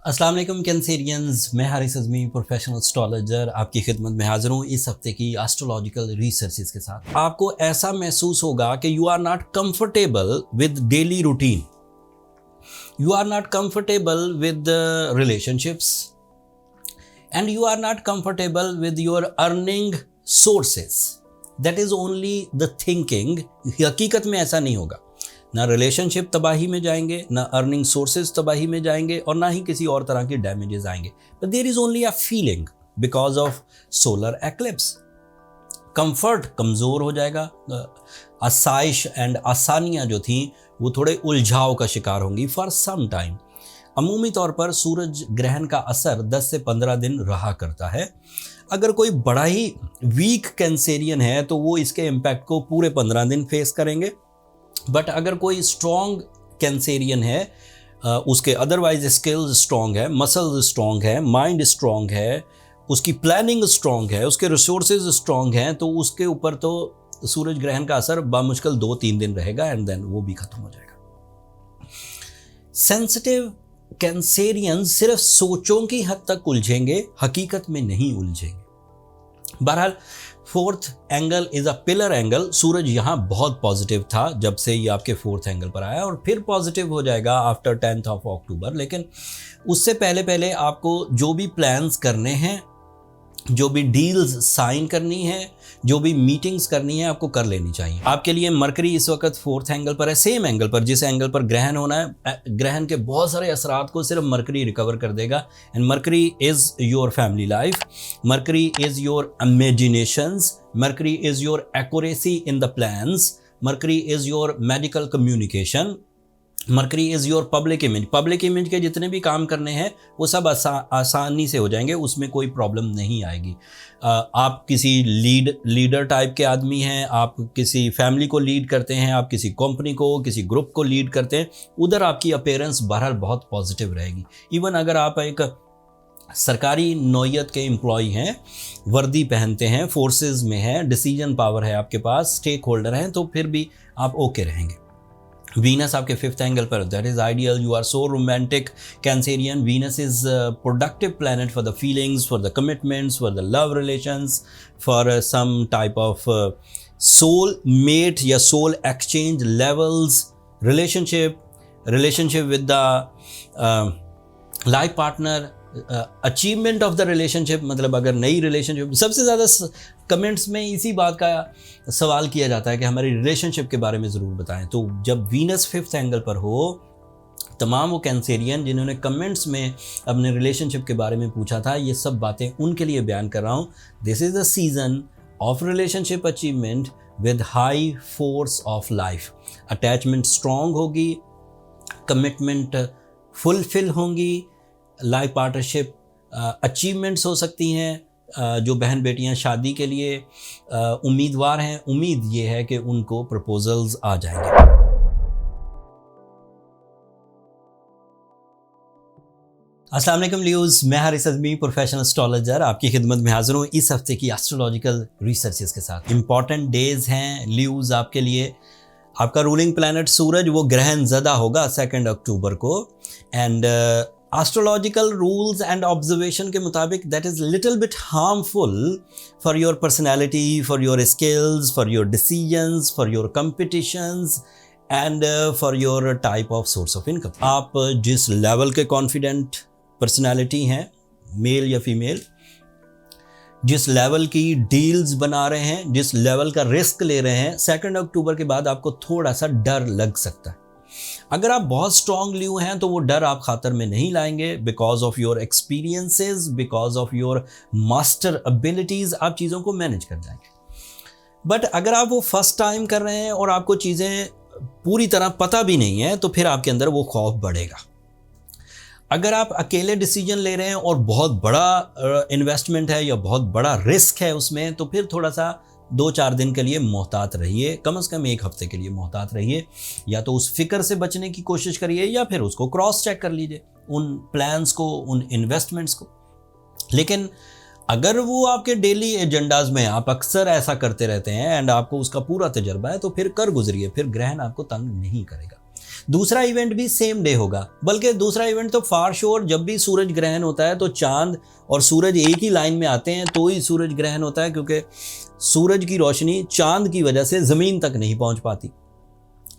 अस्सलाम वालेकुम कैंसेरियंस, मैं हारिस अज़मी प्रोफेशनल एस्ट्रोलॉजर आपकी खिदमत में हाजिर हूँ इस हफ्ते की एस्ट्रोलॉजिकल रिसर्चेस के साथ। आपको ऐसा महसूस होगा कि you are not comfortable with daily routine, you are not comfortable with relationships and you are not comfortable with your earning sources. That is only the thinking. हकीकत में ऐसा नहीं होगा। ना रिलेशनशिप तबाही में जाएंगे, ना अर्निंग सोर्सेज तबाही में जाएंगे और ना ही किसी और तरह के डैमेजेस आएंगे। But there is only a feeling because of solar eclipse. Comfort कमज़ोर हो जाएगा, आसाइश एंड आसानियां जो थी वो थोड़े उलझाव का शिकार होंगी फॉर सम टाइम। अमूमी तौर पर सूरज ग्रहण का असर 10 से 15 दिन रहा करता है। अगर कोई बड़ा ही वीक कैंसेरियन है तो वो इसके इम्पैक्ट को पूरे 15 दिन फेस करेंगे। बट अगर कोई स्ट्रॉन्ग कैंसेरियन है, उसके अदरवाइज स्किल्स स्ट्रॉन्ग है, मसल्स स्ट्रॉन्ग है, माइंड स्ट्रॉन्ग है, उसकी प्लानिंग स्ट्रॉन्ग है, उसके रिसोर्सेज स्ट्रॉन्ग हैं, तो उसके ऊपर तो सूरज ग्रहण का असर बामुश्किल 2-3 दिन रहेगा एंड देन वो भी खत्म हो जाएगा। सेंसिटिव कैंसेरियन सिर्फ सोचों की हद तक उलझेंगे, हकीकत में नहीं उलझेंगे। बहरहाल fourth angle is a pillar angle. सूरज यहाँ बहुत पॉजिटिव था जब से ये आपके फोर्थ एंगल पर आया और फिर पॉजिटिव हो जाएगा आफ्टर 10th ऑफ अक्टूबर। लेकिन उससे पहले पहले आपको जो भी प्लान्स करने हैं, जो भी डील्स साइन करनी है, जो भी मीटिंग्स करनी है, आपको कर लेनी चाहिए। आपके लिए मरकरी इस वक्त फोर्थ एंगल पर है, सेम एंगल पर जिस एंगल पर ग्रहण होना है। ग्रहण के बहुत सारे असरात को सिर्फ मरकरी रिकवर कर देगा। And mercury is your family life, mercury is your imaginations, mercury is your accuracy in the plans, mercury is your medical communication, mercury is your public image. Public image के जितने भी काम करने हैं वो सब आसानी से हो जाएंगे, उसमें कोई प्रॉब्लम नहीं आएगी। आप किसी लीडर टाइप के आदमी हैं, आप किसी फैमिली को लीड करते हैं, आप किसी कंपनी को, किसी ग्रुप को लीड करते हैं, उधर आपकी अपीयरेंस बहरहाल बहुत पॉजिटिव रहेगी। इवन अगर आप एक सरकारी नौयत के एम्प्लॉय हैं, वर्दी पहनते हैं, फोर्सेस में हैं, डिसीजन पावर है आपके पास, स्टेक होल्डर हैं, तो फिर भी आप ओके रहेंगे। वीनस आपके फिफ्थ एंगल पर, that is ideal. You are so romantic Cancerian. Venus is productive planet for the feelings, for the commitments, for the love relations, for some type of soul mate या soul exchange levels, relationship with the life partner, achievement of the relationship. मतलब अगर नई relationship, सबसे ज़्यादा comments में इसी बात का सवाल किया जाता है कि हमारी रिलेशनशिप के बारे में ज़रूर बताएं। तो जब वीनस फिफ्थ एंगल पर हो, तमाम वो कैंसेरियन जिन्होंने कमेंट्स में अपने रिलेशनशिप के बारे में पूछा था, ये सब बातें उनके लिए बयान कर रहा हूँ। This is the season off relationship achievement with high force of life. Attachment strong होगी, कमिटमेंट फुलफिल होंगी, लाइफ पार्टनरशिप अचीवमेंट्स हो सकती हैं। जो बहन बेटियां शादी के लिए उम्मीदवार हैं, उम्मीद ये है कि उनको प्रपोजल्स आ जाएंगे। अस्सलाम वालेकुम लियोज, मैं हारिस अज़मी प्रोफेशनल एस्ट्रोलॉजर आपकी खिदमत में हाजिर हूँ इस हफ्ते की एस्ट्रोलॉजिकल रिसर्चेस के साथ। इंपॉर्टेंट डेज हैं लियोज आपके लिए। आपका रूलिंग प्लैनेट सूरज वो ग्रहण ज़दा होगा 2 अक्टूबर को। And astrological rules and observation के मुताबिक that is little bit harmful for your personality, for your skills, for your decisions, for your competitions and for your type of source of income. आप जिस level के confident personality हैं, male या female, जिस level की deals बना रहे हैं, जिस लेवल का रिस्क ले रहे हैं, 2 अक्टूबर के बाद आपको थोड़ा सा डर लग सकता है। अगर आप बहुत स्ट्रॉन्ग ल्यू हैं तो वो डर आप खातर में नहीं लाएंगे। Because of your experiences, because of your master abilities, आप चीज़ों को मैनेज कर जाएंगे। बट अगर आप वो फर्स्ट टाइम कर रहे हैं और आपको चीज़ें पूरी तरह पता भी नहीं है, तो फिर आपके अंदर वो खौफ बढ़ेगा। अगर आप अकेले डिसीजन ले रहे हैं और बहुत बड़ा इन्वेस्टमेंट है या बहुत बड़ा रिस्क है उसमें, तो फिर थोड़ा सा 2-4 दिन के लिए मोहतात रहिए, कम से कम 1 हफ्ते के लिए मोहतात रहिए। या तो उस फिक्र से बचने की कोशिश करिए या फिर उसको क्रॉस चेक कर लीजिए, उन प्लान्स को, उन इन्वेस्टमेंट्स को। लेकिन अगर वो आपके डेली एजेंडाज में, आप अक्सर ऐसा करते रहते हैं एंड आपको उसका पूरा तजर्बा है, तो फिर कर गुजरिए, फिर ग्रहण आपको तंग नहीं करेगा। दूसरा इवेंट भी सेम डे होगा, बल्कि दूसरा इवेंट तो फार श्योर जब भी सूरज ग्रहण होता है तो चांद और सूरज एक ही लाइन में आते हैं तो ही सूरज ग्रहण होता है, क्योंकि सूरज की रोशनी चांद की वजह से ज़मीन तक नहीं पहुंच पाती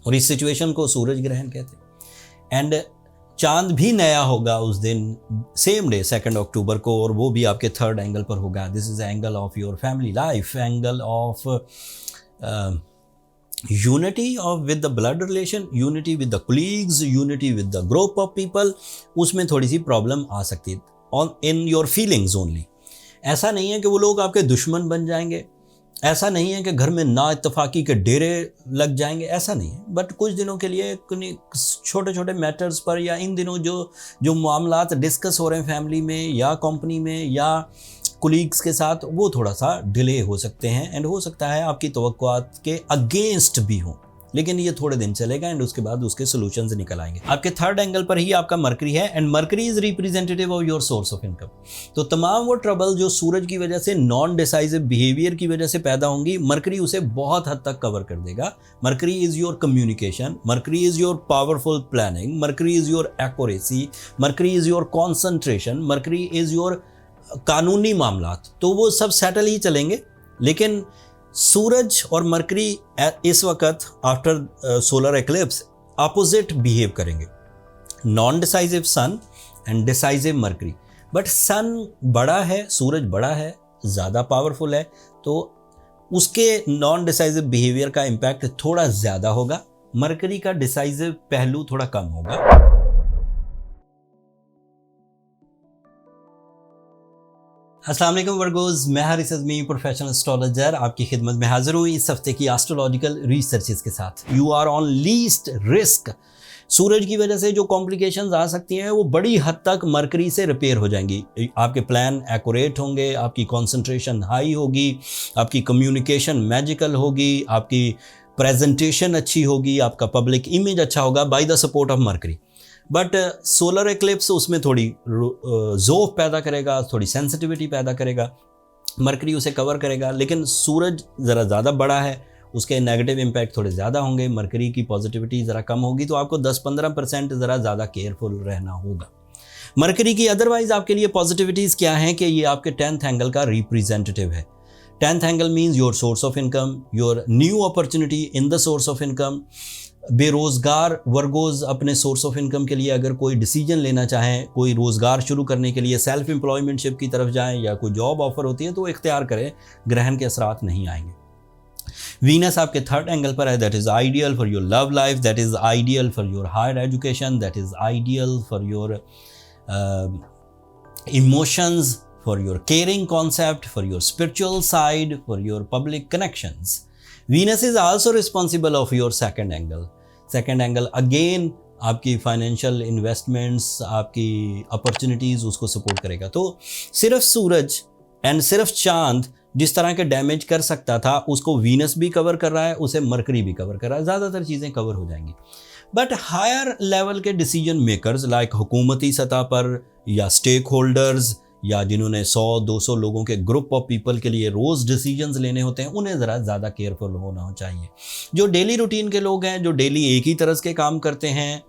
और इस सिचुएशन को सूरज ग्रहण कहते हैं। एंड चांद भी नया होगा उस दिन सेम डे 2 अक्टूबर को, और वो भी आपके 3rd एंगल पर होगा। This is angle of your family life, angle of unity of with the blood relation, unity with the colleagues, unity with the group of people. उसमें थोड़ी सी प्रॉब्लम आ सकती है on in your feelings only. ऐसा नहीं है कि वो लोग आपके दुश्मन बन जाएंगे, ऐसा नहीं है कि घर में ना इत्तफाकी के डेरे लग जाएंगे, ऐसा नहीं है। बट कुछ दिनों के लिए छोटे छोटे मैटर्स पर या इन दिनों जो मामलात डिस्कस हो रहे हैं फैमिली में या कंपनी में या कोलीग्स के साथ, वो थोड़ा सा डिले हो सकते हैं एंड हो सकता है आपकी तवक्कुआत के अगेंस्ट भी हों, लेकिन ये थोड़े दिन चलेगा एंड उसके बाद उसके सॉल्यूशंस निकल आएंगे। आपके 3rd एंगल पर ही आपका मरकरी है and mercury is representative of your source of income. तो तमाम वो ट्रबल जो सूरज की वजह से नॉन डिसाइसिव बिहेवियर की वजह से पैदा होंगी, मरकरी उसे बहुत हद तक कवर कर देगा। Mercury is your communication, mercury is your powerful planning, mercury is your accuracy, mercury is your concentration, mercury is your कानूनी मामलात, तो वो सब सेटल ही चलेंगे। लेकिन सूरज और मरकरी इस वक्त after solar eclipse opposite behave करेंगे। Non decisive sun and decisive Mercury, but sun बड़ा है, सूरज बड़ा है, ज़्यादा पावरफुल है, तो उसके नॉन डिसाइसिव बिहेवियर का इम्पैक्ट थोड़ा ज़्यादा होगा, मरकरी का डिसाइसिव पहलू थोड़ा कम होगा। अस्सलाम वालेकुम वर्गोज़, मैं हारिस अज़मी प्रोफेशनल एस्ट्रोलॉजर आपकी खिदमत में हाजिर हूँ इस हफ्ते की एस्ट्रोलॉजिकल रिसर्चेस के साथ। You are on least risk. सूरज की वजह से जो कॉम्प्लिकेशंस आ सकती हैं वो बड़ी हद तक मरकरी से रिपेयर हो जाएंगी। आपके प्लान एक्यूरेट होंगे, आपकी कंसंट्रेशन हाई होगी, आपकी कम्युनिकेशन मैजिकल होगी, आपकी प्रेजेंटेशन अच्छी होगी, आपका पब्लिक इमेज अच्छा होगा by the support of mercury. But solar eclipse उसमें थोड़ी ज़ोफ पैदा करेगा, थोड़ी सेंसिटिविटी पैदा करेगा, मरकरी उसे कवर करेगा। लेकिन सूरज ज़रा ज़्यादा बड़ा है, उसके नेगेटिव इम्पैक्ट थोड़े ज़्यादा होंगे, मरकरी की पॉजिटिविटी ज़रा कम होगी, तो आपको 10-15% ज़रा ज़्यादा केयरफुल रहना होगा। मरकरी की अदरवाइज आपके लिए पॉजिटिविटीज़ क्या हैं कि ये आपके 10th एंगल का रिप्रेजेंटेटिव है। 10th angle means your source of income, your new opportunity in the source of income. बेरोज़गार वर्गोज़ अपने सोर्स ऑफ इनकम के लिए अगर कोई डिसीजन लेना चाहें, कोई रोज़गार शुरू करने के लिए सेल्फ एम्प्लॉयमेंटशिप की तरफ जाएं या कोई जॉब ऑफर होती है तो वो इख्तियार करें, ग्रहण के असरात नहीं आएंगे। वीनस आपके 3rd एंगल पर है, that is ideal for your love life, that is ideal for your higher education, that is ideal for your emotions, for your caring concept, for your spiritual side, for your public connections. Venus is also responsible of your 2nd angle. 2nd angle again आपकी financial investments, आपकी opportunities उसको support करेगा। तो सिर्फ सूरज and सिर्फ चांद जिस तरह के डैमेज कर सकता था उसको वीनस भी कवर कर रहा है, उसे मरकरी भी कवर कर रहा है, ज़्यादातर चीज़ें कवर हो जाएंगी। बट हायर लेवल के डिसीजन मेकर्स लाइक हुकूमती सतह पर या स्टेक होल्डर्स या जिन्होंने 100-200 लोगों के ग्रुप ऑफ पीपल के लिए रोज़ डिसीजंस लेने होते हैं, उन्हें ज़रा ज़्यादा केयरफुल होना चाहिए। जो डेली रूटीन के लोग हैं, जो डेली एक ही तरह के काम करते हैं,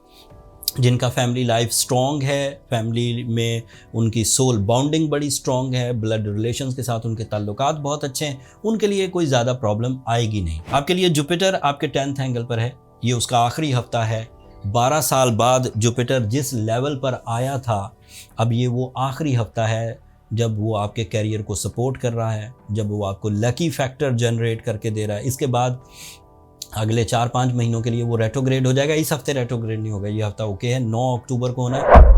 जिनका फैमिली लाइफ स्ट्रॉन्ग है, फैमिली में उनकी सोल बॉन्डिंग बड़ी स्ट्रॉन्ग है, ब्लड रिलेशंस के साथ उनके ताल्लुकात बहुत अच्छे हैं, उनके लिए कोई ज़्यादा प्रॉब्लम आएगी नहीं। आपके लिए जुपिटर आपके 10th एंगल पर है, ये उसका आखिरी हफ्ता है। 12 साल बाद जुपिटर जिस लेवल पर आया था, अब ये वो आखिरी हफ्ता है जब वो आपके कैरियर को सपोर्ट कर रहा है, जब वो आपको लकी फैक्टर जनरेट करके दे रहा है। इसके बाद अगले 4-5 महीनों के लिए वो रेट्रोग्रेड हो जाएगा। इस हफ्ते रेट्रोग्रेड नहीं होगा, ये हफ्ता ओके है, 9 अक्टूबर को होना है।